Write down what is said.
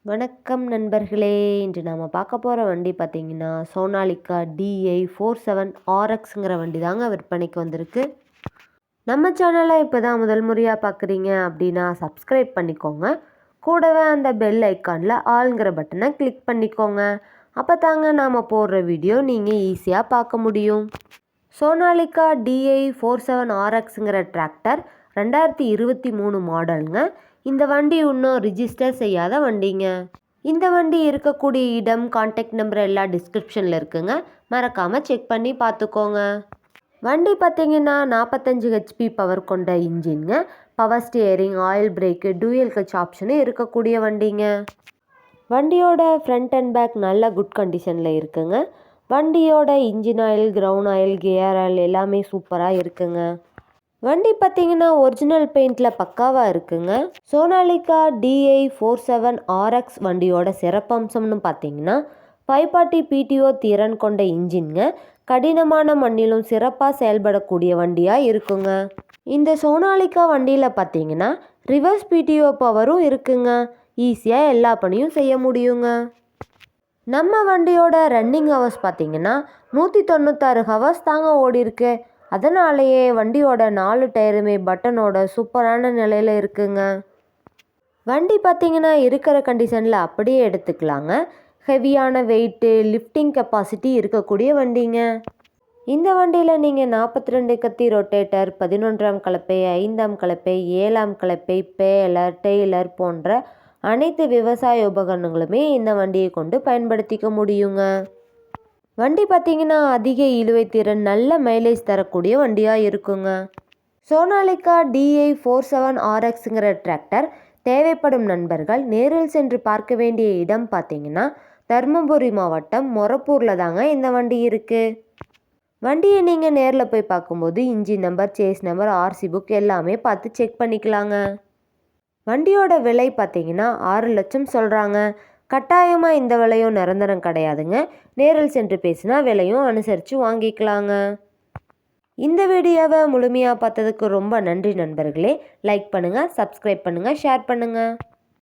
வணக்கம் நண்பர்களே. இன்று நாம் பார்க்க போகிற வண்டி பார்த்தீங்கன்னா சோனாலிகா DI47RXங்கிற வண்டி தாங்க விற்பனைக்கு வந்திருக்கு. நம்ம சேனலை இப்போ தான் முதல் முறையாக பார்க்குறீங்க அப்படின்னா சப்ஸ்கிரைப் பண்ணிக்கோங்க. கூடவே அந்த பெல் ஐக்கானில் ஆல்ங்கிற பட்டனை கிளிக் பண்ணிக்கோங்க. அப்போ தாங்க நாம் போடுற வீடியோ நீங்கள் ஈஸியாக பார்க்க முடியும். சோனாலிகா DI47RXங்கிற டிராக்டர் 2023 மாடலுங்க. இந்த வண்டி இன்னும் ரிஜிஸ்டர் செய்யாத வண்டிங்க. இந்த வண்டி இருக்கக்கூடிய இடம், கான்டாக்ட் நம்பர் எல்லாம் டிஸ்கிரிப்ஷனில் இருக்குங்க. மறக்காமல் செக் பண்ணி பார்த்துக்கோங்க. வண்டி பார்த்தீங்கன்னா 45 HP பவர் கொண்ட இன்ஜின்ங்க. Power steering, oil brake, dual clutch option இருக்கக்கூடிய வண்டிங்க. வண்டியோட ஃப்ரண்ட் அண்ட் பேக் நல்ல குட் கண்டிஷனில் இருக்குங்க. வண்டியோட engine oil, ground oil, gear oil எல்லாமே சூப்பராக இருக்குங்க. வண்டி பார்த்தீங்கன்னா ஒரிஜினல் பெயிண்டில் பக்காவாக இருக்குங்க. சோனாலிகா DI47RX வண்டியோட சிறப்பம்சம்னு பார்த்தீங்கன்னா 540 PTO திறன் கொண்ட இன்ஜின்ங்க. கடினமான மண்ணிலும் சிறப்பாக செயல்படக்கூடிய வண்டியாக இருக்குங்க. இந்த சோனாலிகா வண்டியில் பார்த்தீங்கன்னா ரிவர்ஸ் PTO பவரும் இருக்குங்க. ஈஸியாக எல்லா பணியும் செய்ய முடியுங்க. நம்ம வண்டியோட ரன்னிங் ஹவர்ஸ் பார்த்தீங்கன்னா 196 ஹவர்ஸ் தாங்க ஓடி இருக்கு. அதனாலேயே வண்டியோட 4 டயருமே பட்டனோட சூப்பரான நிலையில் இருக்குங்க. வண்டி பார்த்தீங்கன்னா இருக்கிற கண்டிஷனில் அப்படியே எடுத்துக்கலாங்க. ஹெவியான வெயிட்டு, லிஃப்டிங் கெப்பாசிட்டி இருக்கக்கூடிய வண்டிங்க. இந்த வண்டியில் நீங்கள் 42 கத்தி ரொட்டேட்டர், 11ஆம் கலப்பை, 5ஆம் கலப்பை, 7ஆம் கலப்பை, பேலர், டெய்லர் போன்ற அனைத்து விவசாய உபகரணங்களுமே இந்த வண்டியை கொண்டு பயன்படுத்திக்க முடியுங்க. வண்டி பார்த்தீங்கன்னா அதிக இழுவை திறன், நல்ல மைலேஜ் தரக்கூடிய வண்டியாக இருக்குங்க. சோனாலிகா DI47RXங்கிற டிராக்டர் தேவைப்படும் நண்பர்கள் நேரில் சென்று பார்க்க வேண்டிய இடம் பார்த்தீங்கன்னா தருமபுரி மாவட்டம் மொரப்பூரில் தாங்க இந்த வண்டி இருக்குது. வண்டியை நீங்கள் நேரில் போய் பார்க்கும்போது engine number, chassis number, RC book எல்லாமே பார்த்து செக் பண்ணிக்கலாங்க. வண்டியோட விலை பார்த்தீங்கன்னா 6 லட்சம் சொல்கிறாங்க. கட்டாயமாக இந்த விலையும் நிரந்தரம் கிடையாதுங்க. நேரில் சென்று பேசினா விலையும் அனுசரித்து வாங்கிக்கலாங்க. இந்த வீடியோவை முழுமையாக பார்த்ததுக்கு ரொம்ப நன்றி நண்பர்களே. லைக் பண்ணுங்கள், சப்ஸ்கிரைப் பண்ணுங்கள், ஷேர் பண்ணுங்கள்.